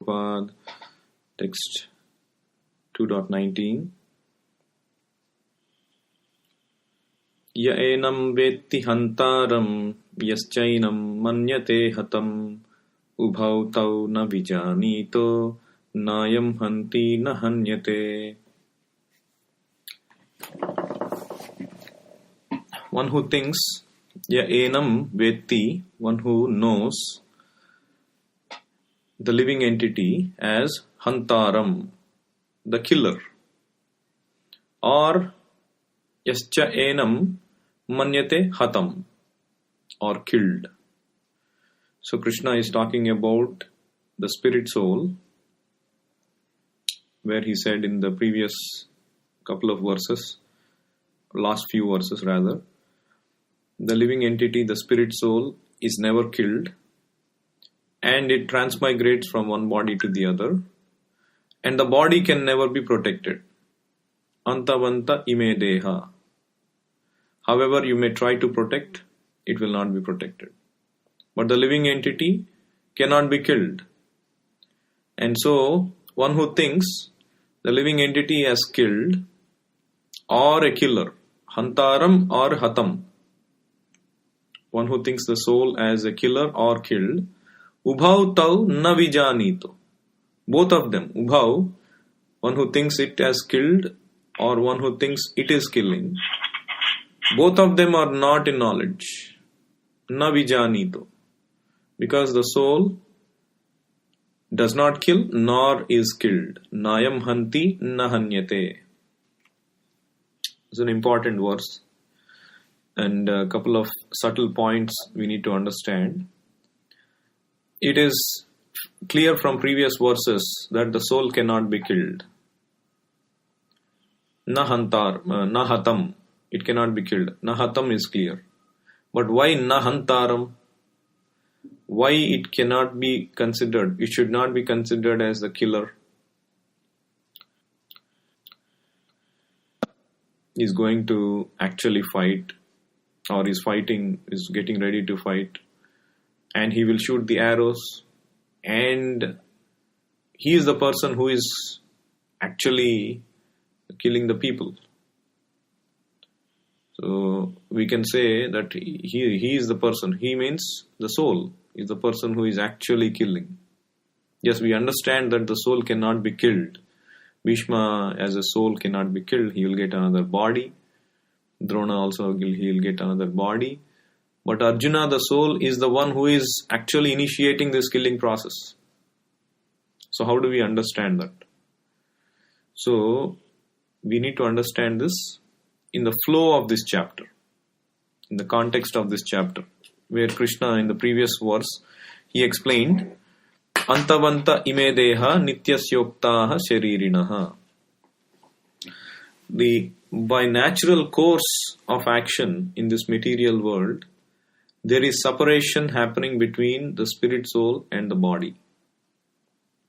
Prabhupada. Text 2.19. Ya enam vetti hantaram yaschainam manyate hatam ubhau tau na vijanito nayam hanti na hanyate. One who thinks, ya enam vetti, one who knows the living entity as hantaram, the killer, or yascha enam manyate hatam, or killed. So Krishna is talking about the spirit soul, where he said in the previous couple of verses, last few verses rather, the living entity, the spirit soul, is never killed, and it transmigrates from one body to the other, and the body can never be protected. Antavanta ime deha. However you may try to protect, it will not be protected. But the living entity cannot be killed. And so, one who thinks the living entity as killed or a killer, hantaram or hatam, one who thinks the soul as a killer or killed, ubhau tau na vijanito. Both of them, ubhau, one who thinks it as killed or one who thinks it is killing, both of them are not in knowledge. Na vijanito. Because the soul does not kill nor is killed. Nayam hanti na hanyate. It's an important verse. And a couple of subtle points we need to understand. It is clear from previous verses that the soul cannot be killed. Na hatam, it cannot be killed. Na hatam is clear. But why na hantaram? Why it cannot be considered? It should not be considered as the killer. Is going to actually fight, or is fighting, is getting ready to fight, and he will shoot the arrows, and he is the person who is actually killing the people. So we can say that he is the person. He means the soul is the person who is actually killing. Yes, we understand that the soul cannot be killed. Bhishma as a soul cannot be killed. He will get another body. Drona also he will get another body. But Arjuna, the soul, is the one who is actually initiating this killing process. So how do we understand that? So we need to understand this in the flow of this chapter, in the context of this chapter, where Krishna in the previous verse, he explained, Antavanta ime deha nityasyoktaha sharirinaha. By natural course of action in this material world, there is separation happening between the spirit soul and the body.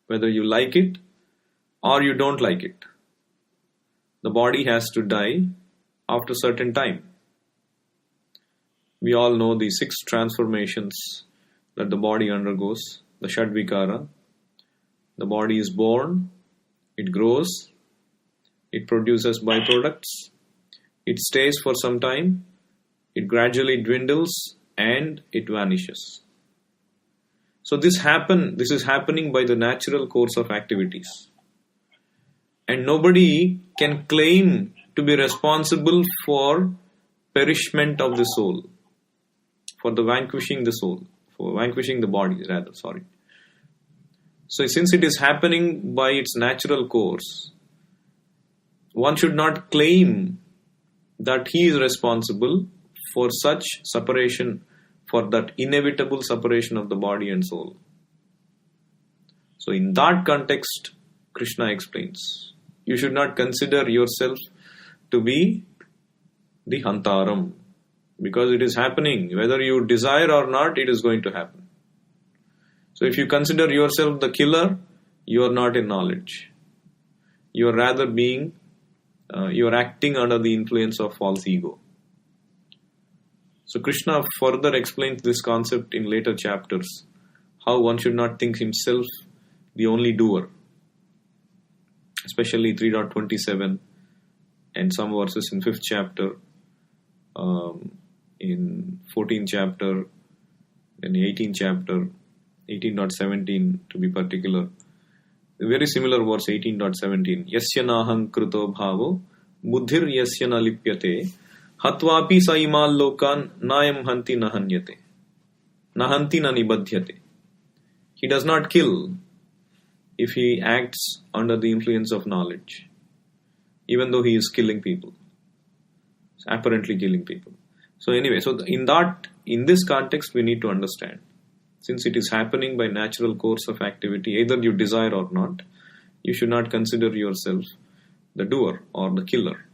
Whether you like it or you don't like it, the body has to die after a certain time. We all know the 6 transformations that the body undergoes, the Shadvikara. The body is born, it grows, it produces byproducts, it stays for some time, it gradually dwindles, and it vanishes. So this is happening by the natural course of activities. And nobody can claim to be responsible for perishment of the soul, for the vanquishing the soul, for vanquishing the body rather, sorry. So since it is happening by its natural course, one should not claim that he is responsible for such separation, for that inevitable separation of the body and soul. So in that context, Krishna explains, you should not consider yourself to be the hantaram, because it is happening. Whether you desire or not, it is going to happen. So if you consider yourself the killer, you are not in knowledge. You are rather you are acting under the influence of false ego. So Krishna further explains this concept in later chapters, how one should not think himself the only doer. Especially 3.27 and some verses in 5th chapter, in 14th chapter, in 18th chapter, 18.17 to be particular. A very similar verse, 18.17. Yasya naham kruto bhavo, buddhir yasya na lipyate, hatvapi sa imal lokan nayam hanti nahanyate. Nahanti na nibadhyate. He does not kill if he acts under the influence of knowledge, even though he is killing people, apparently killing people. So anyway, in this context, we need to understand, since it is happening by natural course of activity, either you desire or not, you should not consider yourself the doer or the killer.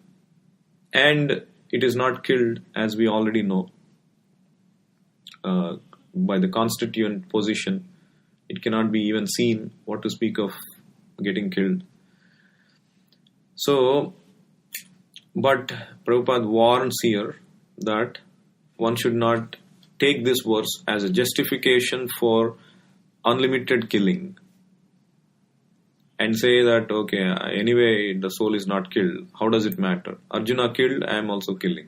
And it is not killed, as we already know, by the constituent position. It cannot be even seen, what to speak of getting killed. So, but Prabhupada warns here that one should not take this verse as a justification for unlimited killing and say that, okay, anyway, the soul is not killed. How does it matter? Arjuna killed, I am also killing.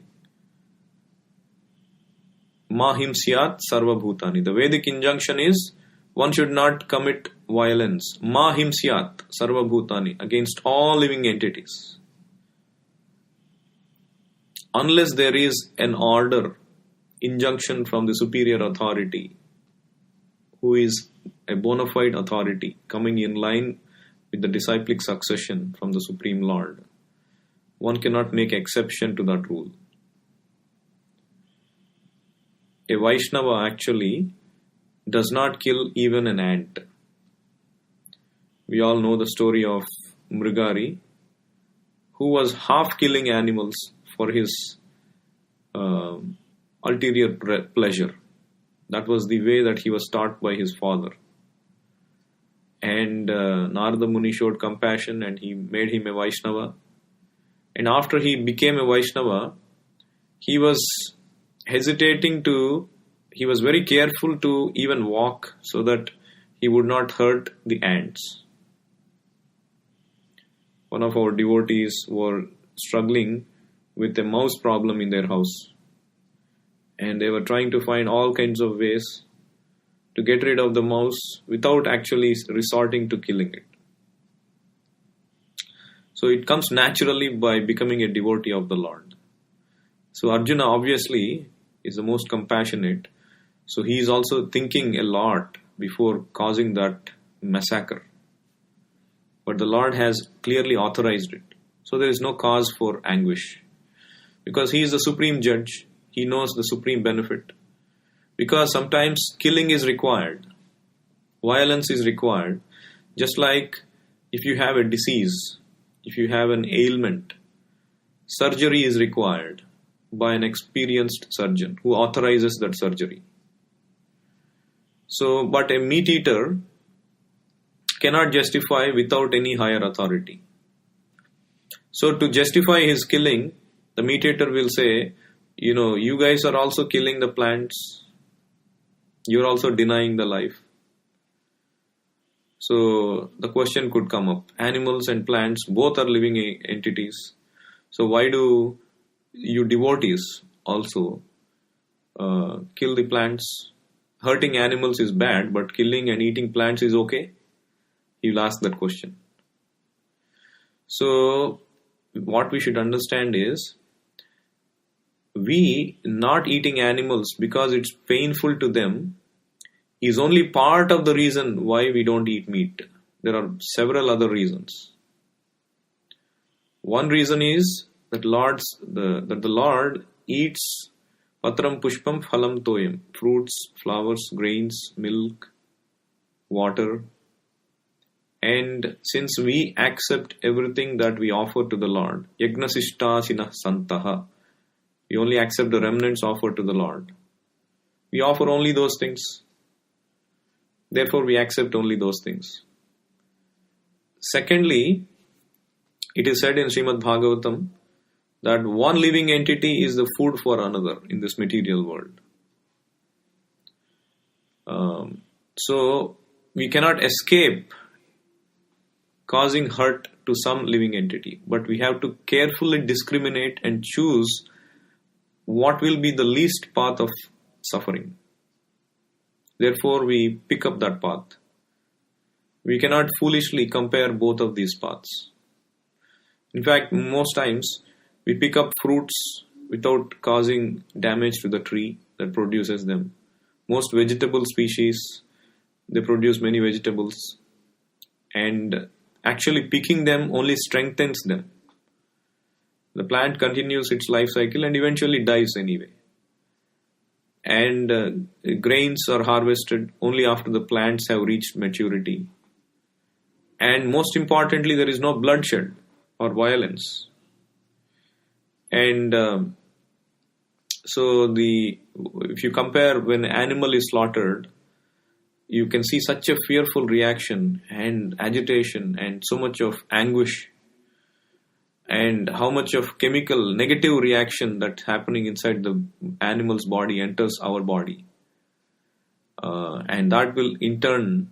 Ma himsyat sarva bhutani. The Vedic injunction is, one should not commit violence. Ma himsyat sarva bhutani, against all living entities. Unless there is an order, injunction from the superior authority, who is a bona fide authority, coming in line with the disciplic succession from the Supreme Lord, one cannot make exception to that rule. A Vaishnava actually does not kill even an ant. We all know the story of Mrigari, who was half killing animals for his ulterior pleasure. That was the way that he was taught by his father. And Narada Muni showed compassion and he made him a Vaishnava. And after he became a Vaishnava, he was he was very careful to even walk so that he would not hurt the ants. One of our devotees were struggling with a mouse problem in their house. And they were trying to find all kinds of ways to get rid of the mouse without actually resorting to killing it. So it comes naturally by becoming a devotee of the Lord. So Arjuna obviously is the most compassionate. So he is also thinking a lot before causing that massacre. But the Lord has clearly authorized it. So there is no cause for anguish. Because he is the supreme judge. He knows the supreme benefit. Because sometimes killing is required. Violence is required. Just like if you have a disease, if you have an ailment, surgery is required by an experienced surgeon who authorizes that surgery. So, but a meat eater cannot justify without any higher authority. So to justify his killing, the meat eater will say, you guys are also killing the plants. You're also denying the life. So the question could come up. Animals and plants, both are living entities. So why do you devotees also kill the plants? Hurting animals is bad, but killing and eating plants is okay? He will ask that question. So what we should understand is, we not eating animals because it's painful to them is only part of the reason why we don't eat meat. There are several other reasons. One reason is that the Lord eats patram pushpam phalam toyam, fruits, flowers, grains, milk, water. And since we accept everything that we offer to the Lord, yagnasishtasina santaha, we only accept the remnants offered to the Lord. We offer only those things. Therefore, we accept only those things. Secondly, it is said in Srimad Bhagavatam that one living entity is the food for another in this material world. So, we cannot escape causing hurt to some living entity. But we have to carefully discriminate and choose what will be the least path of suffering. Therefore, we pick up that path. We cannot foolishly compare both of these paths. In fact, most times we pick up fruits without causing damage to the tree that produces them. Most vegetable species, they produce many vegetables, and actually picking them only strengthens them. The plant continues its life cycle and eventually dies anyway. And grains are harvested only after the plants have reached maturity. And most importantly, there is no bloodshed or violence. And if you compare when an animal is slaughtered, you can see such a fearful reaction and agitation and so much of anguish, and how much of chemical negative reaction that's happening inside the animal's body enters our body. And that will in turn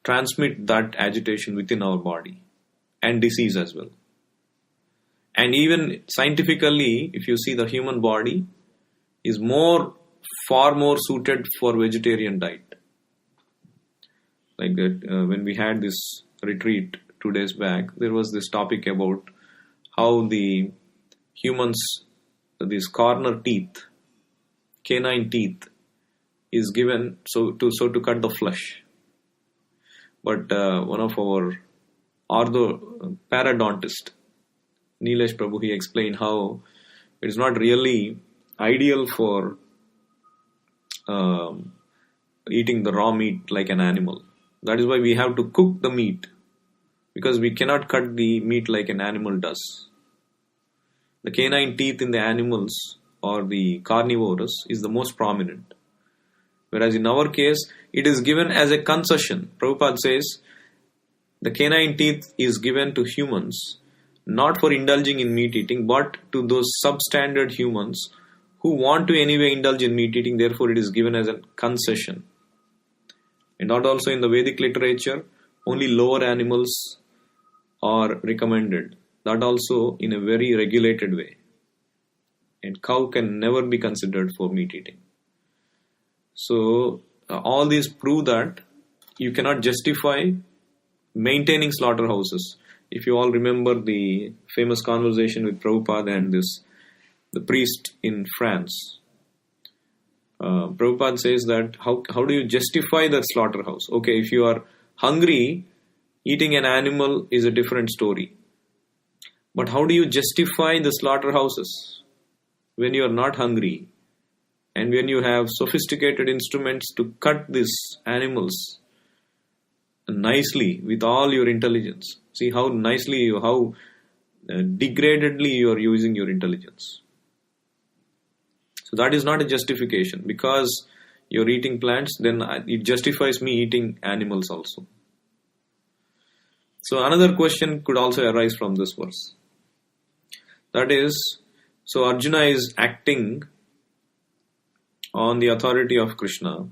transmit that agitation within our body and disease as well. And even scientifically, if you see, the human body is far more suited for vegetarian diet. Like that, when we had this retreat 2 days back, there was this topic about how the humans, these corner teeth, canine teeth, is given to cut the flesh. But one of our paradontist, Nilesh Prabhu, he explained how it is not really ideal for eating the raw meat like an animal. That is why we have to cook the meat, because we cannot cut the meat like an animal does. The canine teeth in the animals or the carnivorous is the most prominent. Whereas in our case, it is given as a concession. Prabhupada says the canine teeth is given to humans not for indulging in meat eating, but to those substandard humans who want to anyway indulge in meat eating. Therefore, it is given as a concession. And not also in the Vedic literature, only lower animals are recommended. That also in a very regulated way. And cow can never be considered for meat eating. So all these prove that you cannot justify maintaining slaughterhouses. If you all remember the famous conversation with Prabhupada and the priest in France, Prabhupada says that how do you justify that slaughterhouse? Okay, if you are hungry, eating an animal is a different story. But how do you justify the slaughterhouses when you are not hungry and when you have sophisticated instruments to cut these animals nicely with all your intelligence? See how nicely, how degradedly you are using your intelligence. So that is not a justification. Because you're eating plants, then it justifies me eating animals also. So another question could also arise from this verse. That is, so Arjuna is acting on the authority of Krishna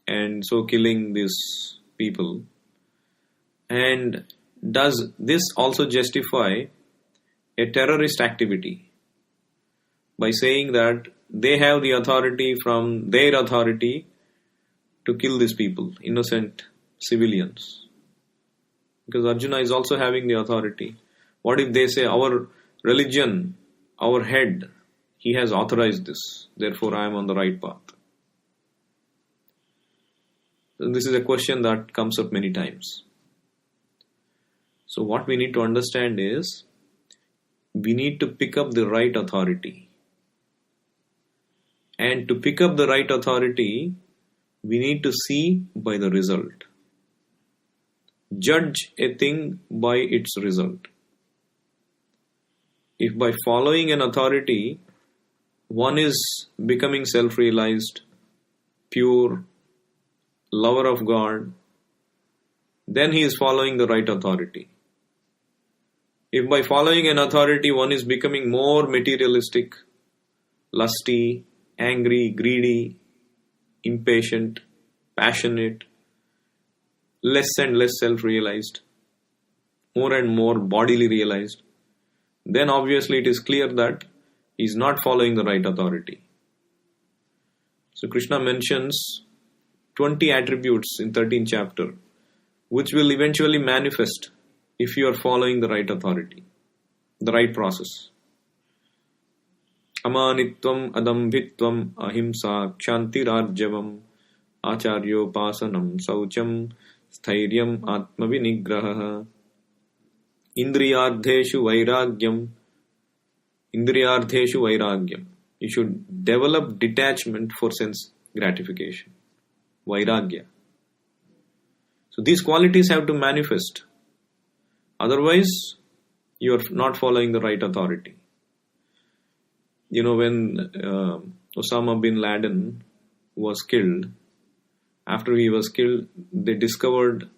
and so killing these people. And does this also justify a terrorist activity by saying that they have the authority from their authority to kill these people, innocent civilians? Because Arjuna is also having the authority. What if they say, our religion, our head, he has authorized this, therefore I am on the right path? And this is a question that comes up many times. So what we need to understand is, we need to pick up the right authority. And to pick up the right authority, we need to see by the result. Judge a thing by its result. If by following an authority, one is becoming self-realized, pure, lover of God, then he is following the right authority. If by following an authority, one is becoming more materialistic, lusty, angry, greedy, impatient, passionate, less and less self-realized, more and more bodily realized, then obviously it is clear that he is not following the right authority. So Krishna mentions 20 attributes in 13th chapter, which will eventually manifest if you are following the right authority, the right process. Amanitvam, adambhitvam, ahimsa, kshantirarjavam, acharyopasanam, saucham, stairyam, atmavinigraha, indriyardheshu vairagyam. You should develop detachment for sense gratification. Vairagya. So these qualities have to manifest. Otherwise, you are not following the right authority. You know, when Osama bin Laden was killed, after he was killed, they discovered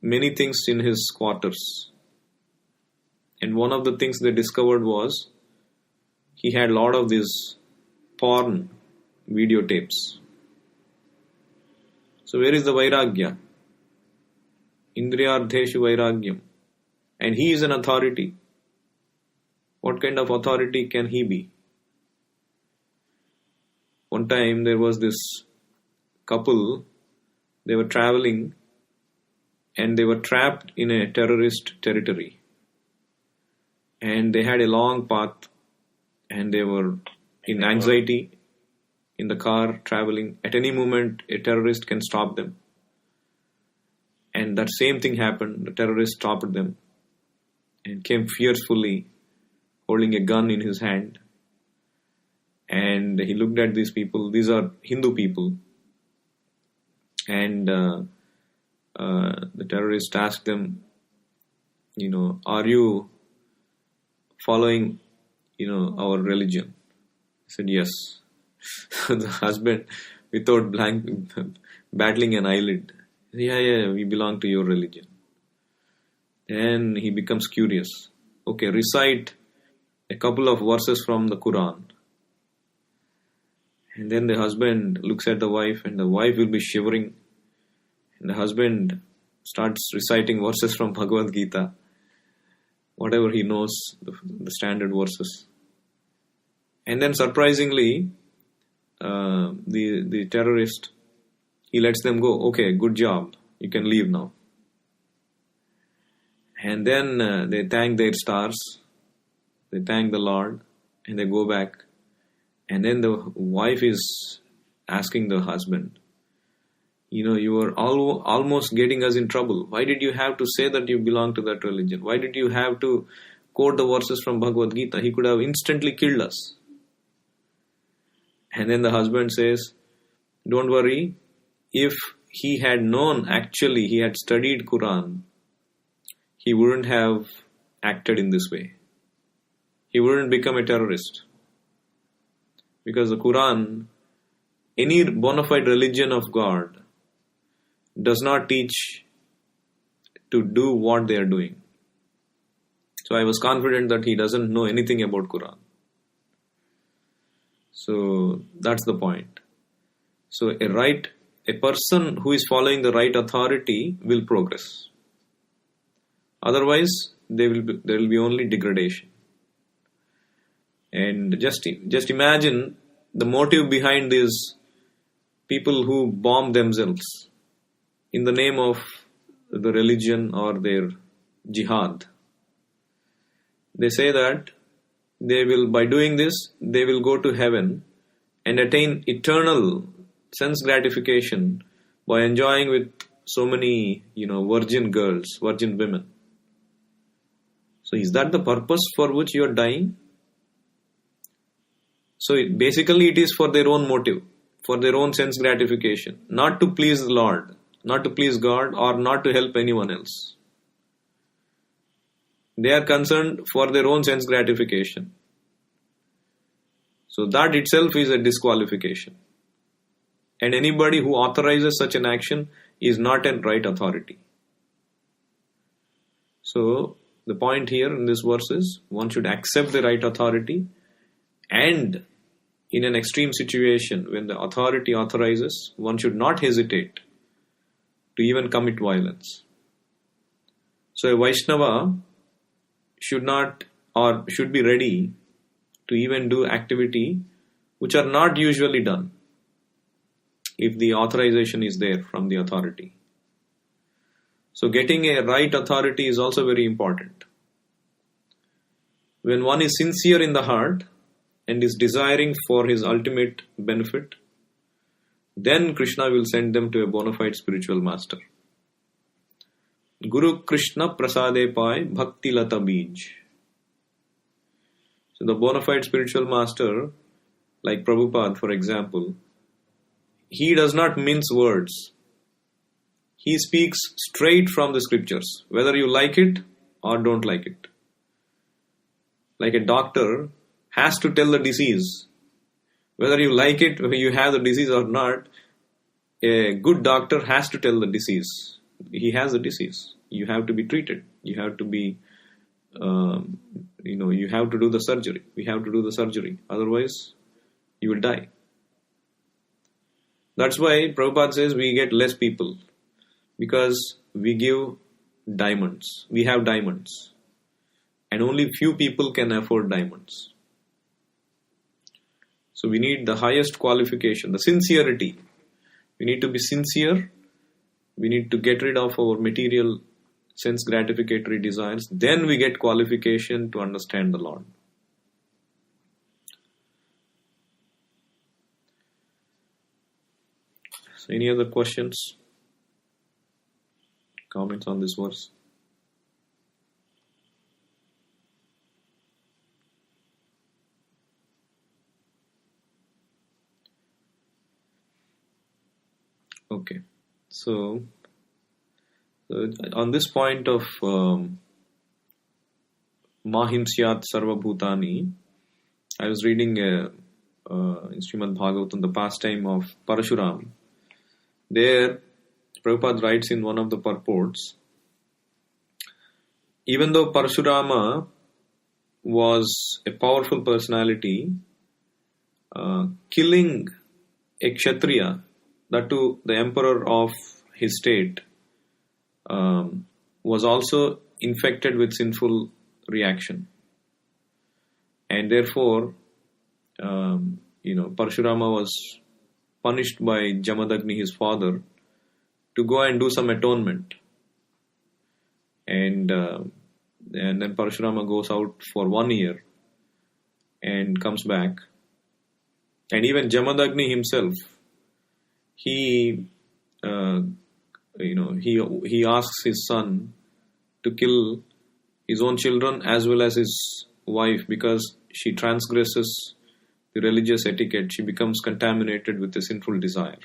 many things in his quarters. And one of the things they discovered was he had a lot of these porn videotapes. So where is the Vairagya? Indriyardheshu Vairagyam. And he is an authority. What kind of authority can he be? One time there was this couple, they were traveling and they were trapped in a terrorist territory. And they had a long path and they were in anxiety in the car traveling. At any moment, a terrorist can stop them. And that same thing happened. The terrorist stopped them and came fiercely, holding a gun in his hand. And he looked at these people. These are Hindu people. And the terrorist asked them, are you following, our religion? He said, yes. The husband, without battling an eyelid, yeah, we belong to your religion. Then he becomes curious. Okay, recite a couple of verses from the Quran. And then the husband looks at the wife and the wife will be shivering. And the husband starts reciting verses from Bhagavad Gita. Whatever he knows, the standard verses. And then surprisingly, the terrorist, he lets them go. Okay, good job. You can leave now. And then they thank their stars. They thank the Lord. And they go back. And then the wife is asking the husband, you are almost getting us in trouble. Why did you have to say that you belong to that religion? Why did you have to quote the verses from Bhagavad Gita? He could have instantly killed us. And then the husband says, don't worry. If he had known, actually, he had studied Quran, he wouldn't have acted in this way. He wouldn't become a terrorist. Because the Quran, any bona fide religion of God, does not teach to do what they are doing. So I was confident that he doesn't know anything about Quran. So that's the point. So a person who is following the right authority will progress. Otherwise, there will be only degradation. And just imagine the motive behind these people who bomb themselves in the name of the religion or their jihad. They say that by doing this, they will go to heaven and attain eternal sense gratification by enjoying with so many, virgin girls, virgin women. So is that the purpose for which you are dying? So basically it is for their own motive, for their own sense gratification, not to please the Lord, not to please God, or not to help anyone else. They are concerned for their own sense gratification. So that itself is a disqualification. And anybody who authorizes such an action is not a right authority. So the point here in this verse is one should accept the right authority, and in an extreme situation when the authority authorizes, one should not hesitate to even commit violence. So a Vaishnava should not or should be ready to even do activity which are not usually done if the authorization is there from the authority. So getting a right authority is also very important. When one is sincere in the heart and is desiring for his ultimate benefit, then Krishna will send them to a bona fide spiritual master. Guru Krishna Prasade Pai Bhakti Lata Bij. So the bona fide spiritual master, like Prabhupada for example, he does not mince words. He speaks straight from the scriptures, whether you like it or don't like it. Like a doctor has to tell the disease. Whether you like it, whether you have the disease or not, a good doctor has to tell the disease. He has the disease. You have to be treated. You have to be, you have to do the surgery. We have to do the surgery. Otherwise, you will die. That's why Prabhupada says we get less people. Because we give diamonds. We have diamonds. And only few people can afford diamonds. So we need the highest qualification, the sincerity. We need to be sincere. We need to get rid of our material sense gratificatory desires. Then we get qualification to understand the Lord. So any other questions? Comments on this verse? Okay, so on this point of Mahimsyat Sarva Bhutani, I was reading in Srimad Bhagavatam the pastime of Parashuram. There, Prabhupada writes in one of the purports, even though Parashurama was a powerful personality, killing a Kshatriya, that too the emperor of his state, was also infected with sinful reaction. And therefore, Parashurama was punished by Jamadagni, his father, to go and do some atonement. And then Parashurama goes out for 1 year and comes back. And even Jamadagni himself, he asks his son to kill his own children as well as his wife because she transgresses the religious etiquette. She becomes contaminated with a sinful desire.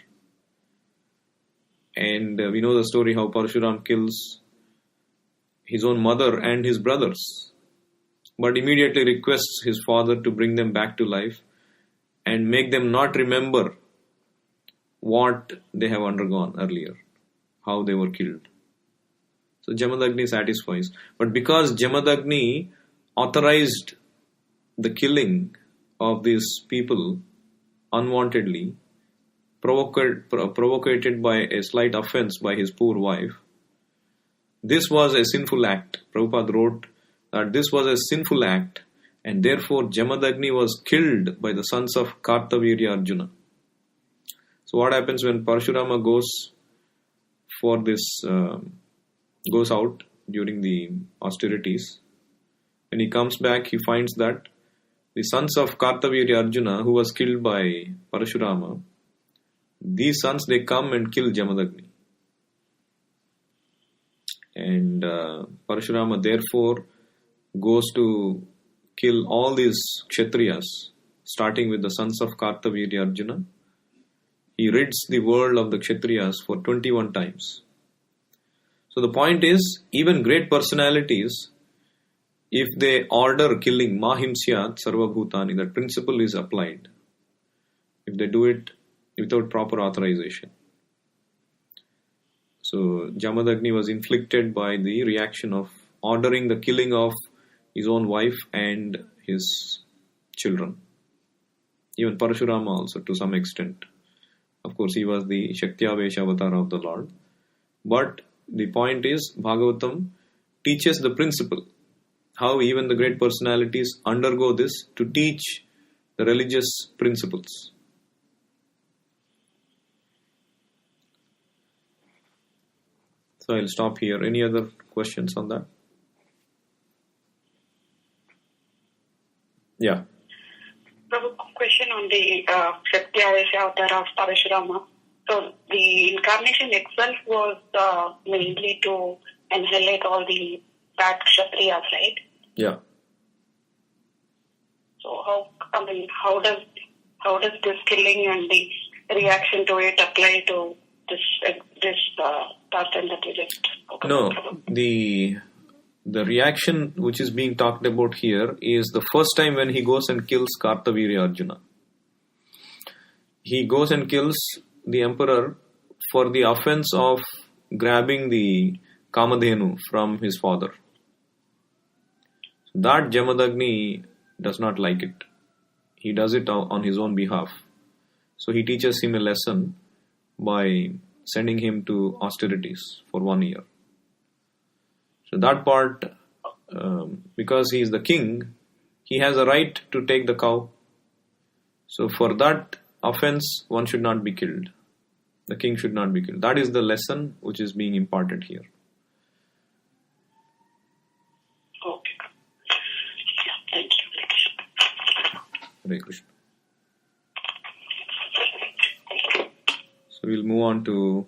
And we know the story how Parashuram kills his own mother and his brothers, but immediately requests his father to bring them back to life and make them not remember what they have undergone earlier, how they were killed. So Jamadagni satisfies. But because Jamadagni authorized the killing of these people unwantedly, provocated by a slight offense by his poor wife, this was a sinful act. Prabhupada wrote that this was a sinful act, and therefore Jamadagni was killed by the sons of Kartavirya Arjuna. So what happens when Parashurama goes out during the austerities? When he comes back, he finds that the sons of Kartavirya Arjuna, who was killed by Parashurama, these sons, they come and kill Jamadagni. And Parashurama therefore goes to kill all these Kshatriyas, starting with the sons of Kartavirya Arjuna. He rids the world of the Kshatriyas for 21 times. So the point is, even great personalities, if they order killing Mahimsyat Sarva Bhutani, that principle is applied. If they do it without proper authorization. So Jamadagni was inflicted by the reaction of ordering the killing of his own wife and his children. Even Parashurama also to some extent. Of course, he was the Shaktya Vesha avatar of the Lord. But the point is, Bhagavatam teaches the principle. How even the great personalities undergo this to teach the religious principles. So I'll stop here. Any other questions on that? Yeah. Prabhu, question on the Satyavesha avatar of Parashurama. So the incarnation itself was mainly to annihilate all the bad Kshatriyas, right? Yeah. So how does this killing and the reaction to it apply to this person that you just spoke about? No, the reaction which is being talked about here is the first time when he goes and kills Kartavirya Arjuna. He goes and kills the emperor for the offense of grabbing the Kamadhenu from his father. That Jamadagni does not like it. He does it on his own behalf. So he teaches him a lesson by sending him to austerities for 1 year. So that part, because he is the king, he has a right to take the cow. So for that offense, one should not be killed. The king should not be killed. That is the lesson which is being imparted here. Okay. Thank you. Hare Krishna. So we'll move on to